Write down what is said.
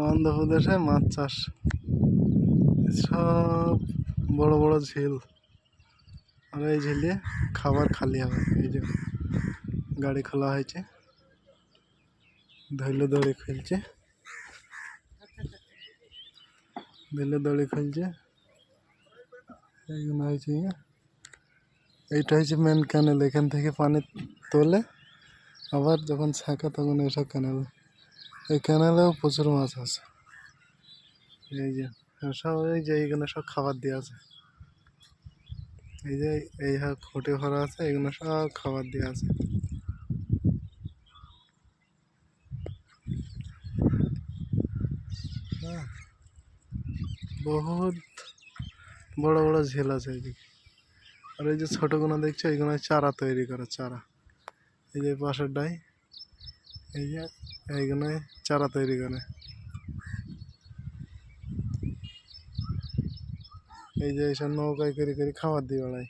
অন্ধ্রপ্রদেশে মাছ চাষ, সব বড় বড় ঝিল, আর এই ঝিলে খাবার খালি হবে। এই যে গাড়ি খোলা হয়েছে, ধৈলে দড়ি খুলছে, ধৈলে দড়ি খুলছে। এইগুলো হয়েছে, এইটা হচ্ছে মেন ক্যানেল। এখান থেকে পানি তোলে, আবার যখন ছাঁকা তখন এসব ক্যানেল। এই ক্যানেলেও প্রচুর মাছ আছে। এই যে সব, এই যে এইখানে সব খাবার দেওয়া আছে। এই যে এই খুঁটি ভরা আছে, এগুলো সব খাবার দেওয়া আছে। বহুত বড় বড় ঝিল আছে এইদিকে। আর এই যে ছোটগুলো দেখছো, এইগুলো চারা তৈরি করে, চারা। এই যে পাশের ডাই, এই যে এইগুলো চারা তৈরি করে। এই যে এইসব নৌকায় করে করে খাবার দিয়ে বেড়ায়।